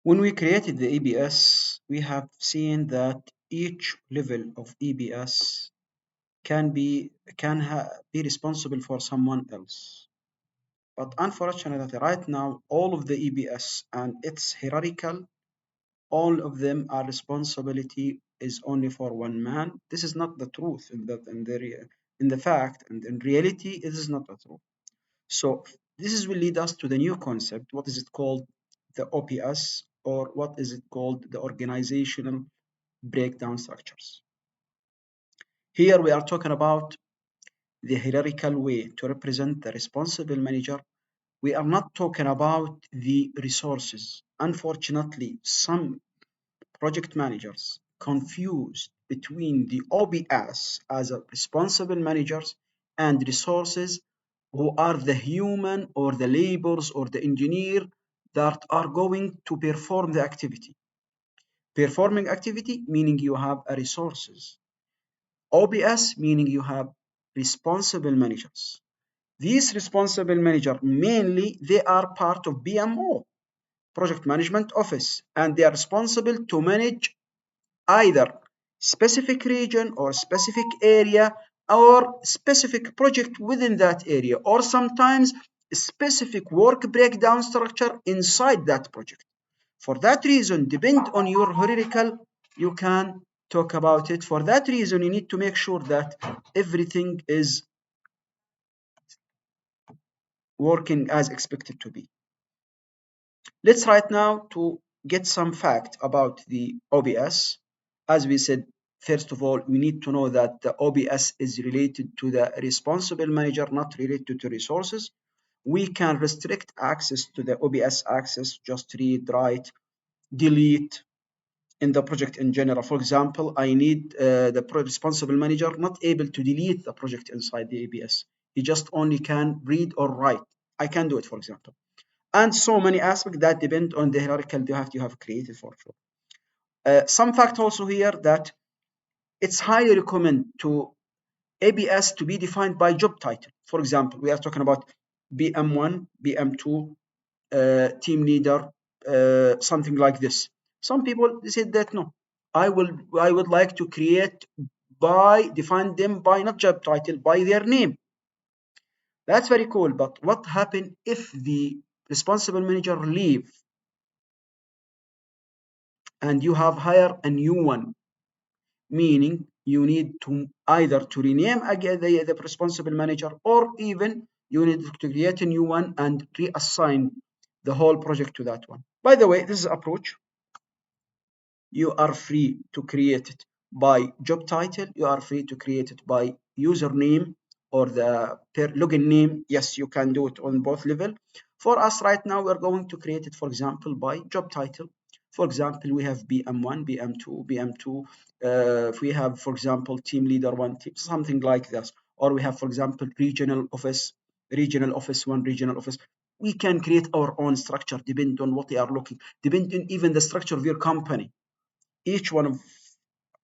When we created the EBS, we have seen that each level of EBS can be responsible for someone else. But unfortunately, right now, all of the EBS and its hierarchical, all of them are responsibility is only for one man. This is not the truth in the fact and in reality, it is not the truth. So will lead us to the new concept. What is it called? The OPS, or what is it called? The organizational breakdown structures. Here we are talking about the hierarchical way to represent the responsible manager. We are not talking about the resources. Unfortunately, some project managers confuse between the OBS as a responsible managers and resources who are the human or the laborers or the engineer that are going to perform the activity. Performing activity meaning you have a resources. OBS meaning you have responsible managers. These responsible managers mainly they are part of BMO, Project Management Office, and they are responsible to manage either specific region or specific area or specific project within that area, or sometimes specific work breakdown structure inside that project. For that reason, depend on your hierarchical, you can talk about it. For that reason, you need to make sure that everything is working as expected to be. Let's right now to get some fact about the OBS. As we said, first of all, we need to know that the OBS is related to the responsible manager, not related to resources. We can restrict access to the OBS access, just read, write, delete in the project in general. For example, I need the responsible manager not able to delete the project inside the ABS. He just only can read or write. I can do it, for example. And so many aspects that depend on the hierarchical you have created for sure. Some fact also here that it's highly recommend to ABS to be defined by job title. For example, we are talking about BM1, BM2, team leader, something like this. Some people said that no, I would like to create by define them by not job title, by their name. That's very cool. But what happened if the responsible manager leave and you have hired a new one? Meaning you need to either to rename again the responsible manager, or even you need to create a new one and reassign the whole project to that one. By the way, this is approach. You are free to create it by job title. You are free to create it by username or the login name. Yes, you can do it on both level. For us right now, we're going to create it, for example, by job title. For example, we have BM1, BM2, BM2. If we have, for example, team leader one, team, something like this. Or we have, for example, regional office one, regional office. We can create our own structure, depending on what they are looking, depending even the structure of your company. Each one of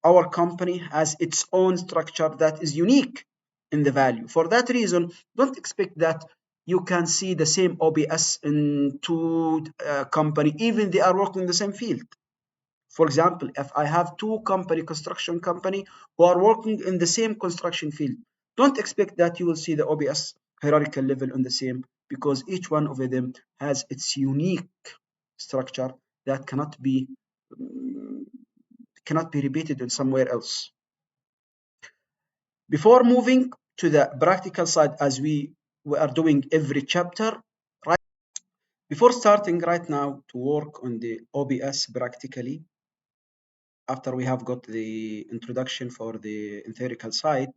our company has its own structure that is unique in the value. For that reason, don't expect that you can see the same OBS in two company, even they are working in the same field. For example, if I have two construction company who are working in the same construction field, don't expect that you will see the OBS hierarchical level on the same, because each one of them has its unique structure that cannot be repeated in somewhere else. Before moving to the practical side, as we are doing every chapter, right? Before starting right now to work on the OBS practically, after we have got the introduction for the theoretical side,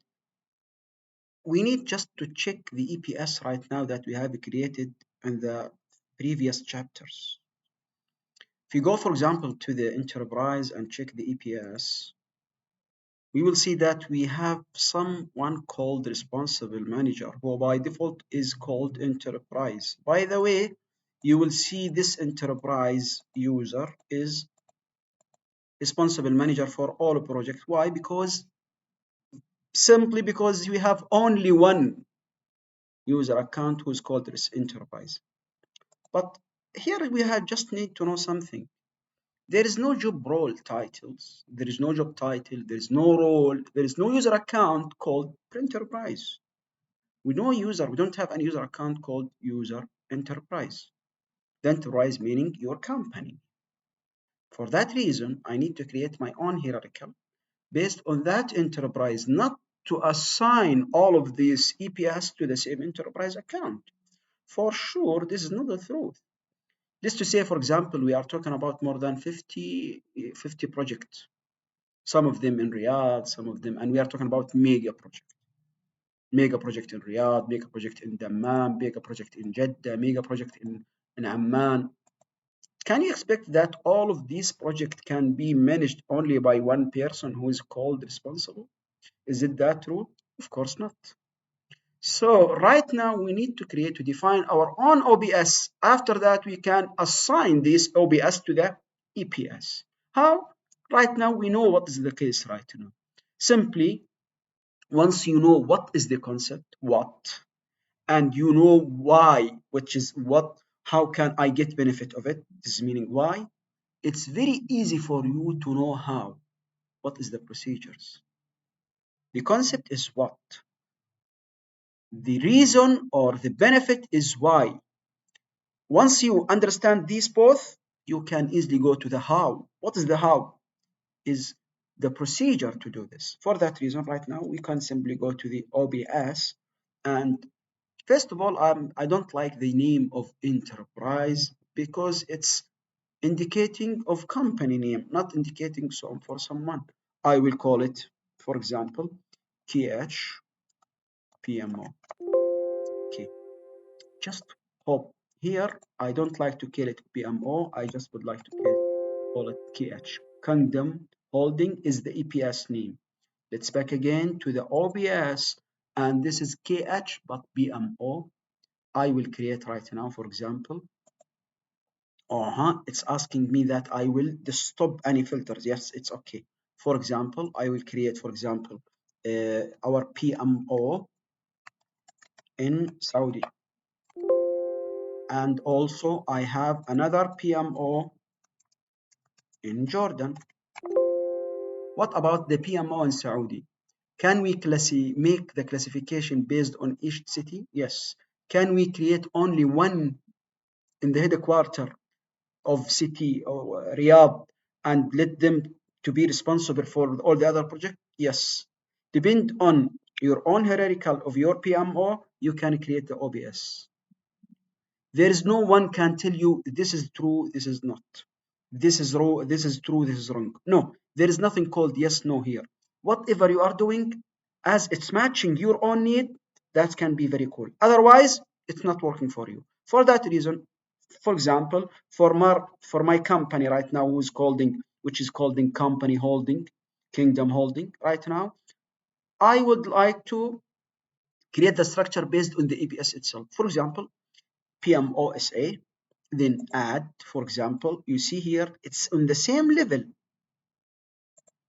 we need just to check the EPS right now that we have created in the previous chapters. If you go, for example, to the enterprise and check the EPS, we will see that we have someone called responsible manager, who by default is called enterprise. By the way, you will see this enterprise user is responsible manager for all projects. Why? Simply because we have only one user account who's called this enterprise. But here we have just need to know something. There is no job role titles. There is no job title. There is no role. There is no user account called enterprise. We know user. We don't have any user account called user enterprise. The enterprise meaning your company. For that reason, I need to create my own hierarchical based on that enterprise, not to assign all of these EPS to the same enterprise account. For sure, this is not the truth. Just to say, for example, we are talking about more than 50 projects, some of them in Riyadh, some of them, and we are talking about mega project in Riyadh, mega project in Dammam, mega project in Jeddah, mega project in Amman. Can you expect that all of these projects can be managed only by one person who is called responsible? Is it that true? Of course not. So right now we need to create, to define our own OBS. After that, we can assign this OBS to the EPS. How? Right now we know what is the case right now. Simply, once you know what is the concept, what, and you know why, which is what, how can I get benefit of it? This is meaning why. It's very easy for you to know how. What is the procedures? The concept is what. The reason or the benefit is why. Once you understand these both, you can easily go to the how. What is the how? Is the procedure to do this. For that reason, right now, we can simply go to the OBS. And first of all, I don't like the name of enterprise because it's indicating of company name, not indicating for someone. I will call it, for example, KH PMO. Okay, just hope here. I don't like to call it PMO. I just would like to call it KH. Kingdom Holding is the EPS name. Let's back again to the OBS, and this is KH but PMO. I will create right now, for example. It's asking me that I will stop any filters. Yes, it's okay. For example, I will create, for example, our PMO in Saudi. And also I have another PMO in Jordan. What about the PMO in Saudi? Can we make the classification based on each city? Yes. Can we create only one in the headquarter of city or Riyadh and let them to be responsible for all the other projects? Yes. Depend on your own hierarchical of your PMO, you can create the OBS. There is no one can tell you this is true, this is not. This is wrong, this is true, this is wrong. No, there is nothing called yes, no here. Whatever you are doing, as it's matching your own need, that can be very cool. Otherwise, it's not working for you. For that reason, for example, for my company right now, which is called company holding, kingdom holding right now, I would like to create the structure based on the EPS itself. For example, PMOSA, then add, for example, you see here, it's on the same level.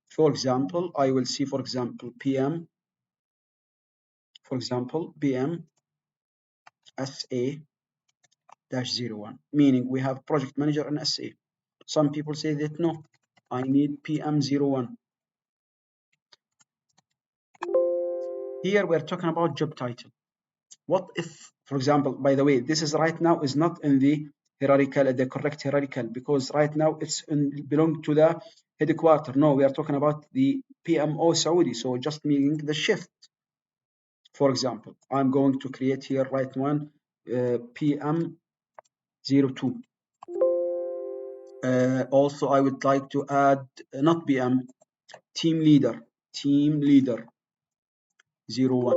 For example, I will see, for example, PM SA-01, meaning we have project manager and SA. Some people say that no, I need PM01. Here we're talking about job title. What if, for example, by the way, this is right now is not in the hierarchical, the correct hierarchical, because right now it's belong to the headquarter. No, we are talking about the PMO Saudi, so just meaning the shift. For example, I'm going to create here right one PM02. Also, I would like to add not PM, team leader 01.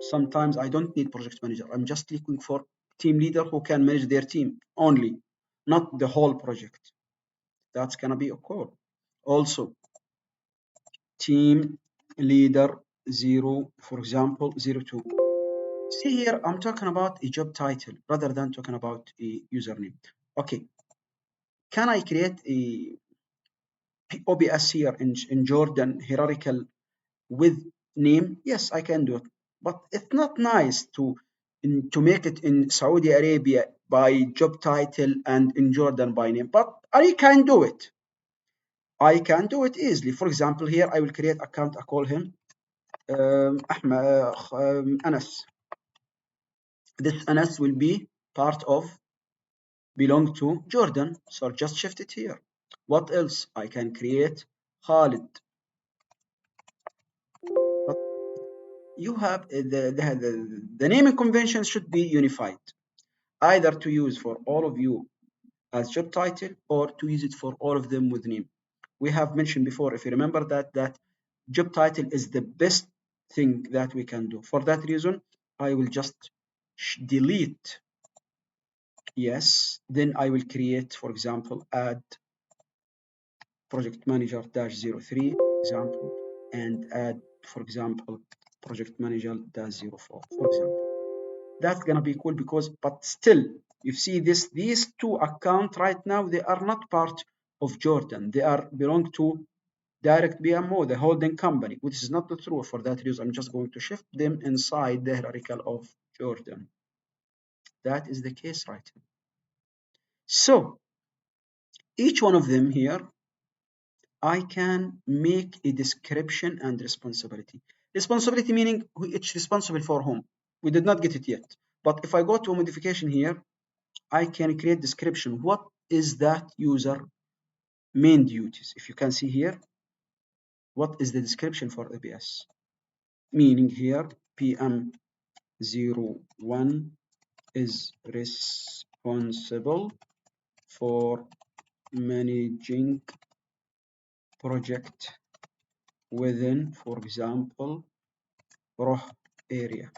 Sometimes I don't need project manager. I'm just looking for team leader who can manage their team only, not the whole project. That's gonna be okay. Also, team leader 0, for example, 02. See here, I'm talking about a job title rather than talking about a username. Okay, can I create a OBS here in Jordan hierarchical with name? Yes, I can do it. But it's not nice to to make it in Saudi Arabia by job title and in Jordan by name, but I can do it. I can do it easily. For example, here I will create account. I call him Anas. This Anas will be part of belong to Jordan. So just shift it here. What else? I can create Khalid. But you have the naming convention should be unified, either to use for all of you as job title or to use it for all of them with name. We have mentioned before, if you remember that job title is the best thing that we can do. For that reason, I will just delete yes, then I will create, for example, add project manager dash 03 example, and add, for example, project manager dash 04, for example. That's gonna be cool because, but still, you see this, these two accounts right now, they are not part of Jordan. They are belong to direct BMO, the holding company, which is not true. For that reason, I'm just going to shift them inside the hierarchical of Jordan. That is the case right now. So each one of them here, I can make a description and responsibility. Responsibility meaning it's responsible for whom. We did not get it yet. But if I go to a modification here, I can create description. What is that user main duties? If you can see here, what is the description for ABS? Meaning here, PM01 is responsible for managing project within, for example, ROH area.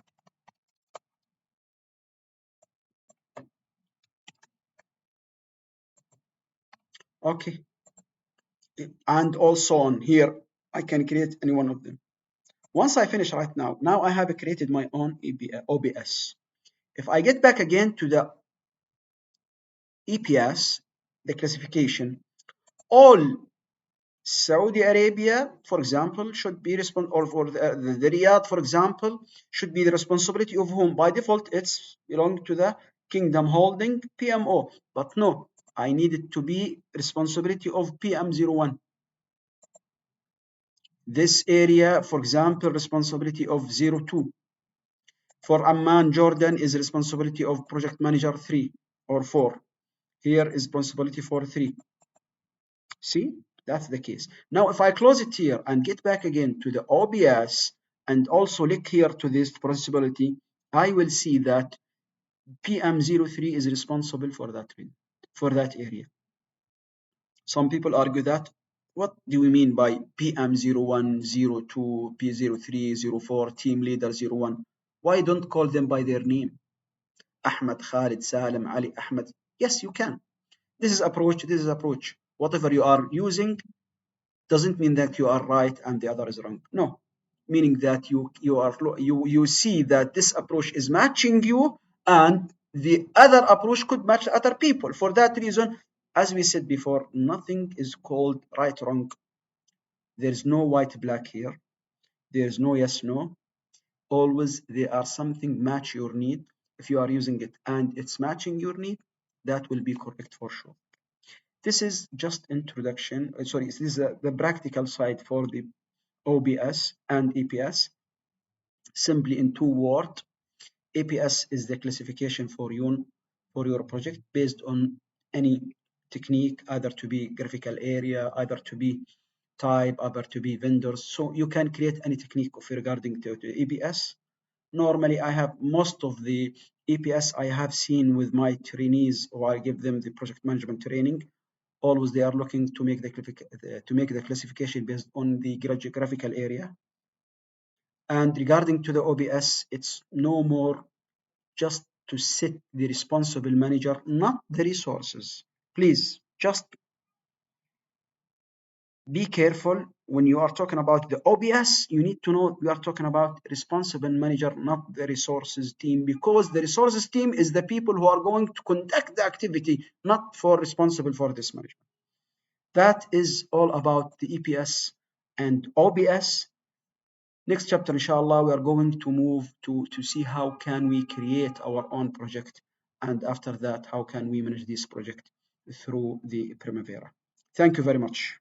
Okay, and also on here, I can create any one of them. Once I finish right now, now I have created my own OBS. If I get back again to the EPS, the classification, all Saudi Arabia, for example, should be responsible, or for the Riyadh, for example, should be the responsibility of whom? By default, it's belong to the Kingdom Holding PMO. But no, I need it to be responsibility of PM01. This area, for example, responsibility of 02. For Amman, Jordan is responsibility of project manager 3 or 4. Here is responsibility for 3. See, that's the case. Now, if I close it here and get back again to the OBS and also look here to this possibility, I will see that PM03 is responsible for that area. Some people argue that, what do we mean by PM01, 02, P03, 04, team leader 01? Why don't call them by their name? Ahmed, Khalid, Salim, Ali, Ahmed. Yes, you can. This is approach, this is approach. Whatever you are using doesn't mean that you are right and the other is wrong. No, meaning that you see that this approach is matching you and the other approach could match other people. For that reason, as we said before, nothing is called right wrong. There's no white black here. There's no yes no. Always there are something match your need. If you are using it and it's matching your need, that will be correct for sure. This is just introduction. Sorry, this is the practical side for the OBS and EPS. Simply in 2 words, APS is the classification for your project based on any technique, either to be graphical area, either to be type, either to be vendors. So you can create any technique regarding to EPS. Normally, I have most of the EPS I have seen with my trainees, or I give them the project management training. Always they are looking to make the classification based on the geographical area. And regarding to the OBS, it's no more just to set the responsible manager, not the resources. Please just be careful when you are talking about the OBS. You need to know you are talking about responsible manager, not the resources team, because the resources team is the people who are going to conduct the activity, not for responsible for this management. That is all about the EPS and OBS. Next chapter, inshallah, we are going to move to see how can we create our own project. And after that, how can we manage this project through the Primavera. Thank you very much.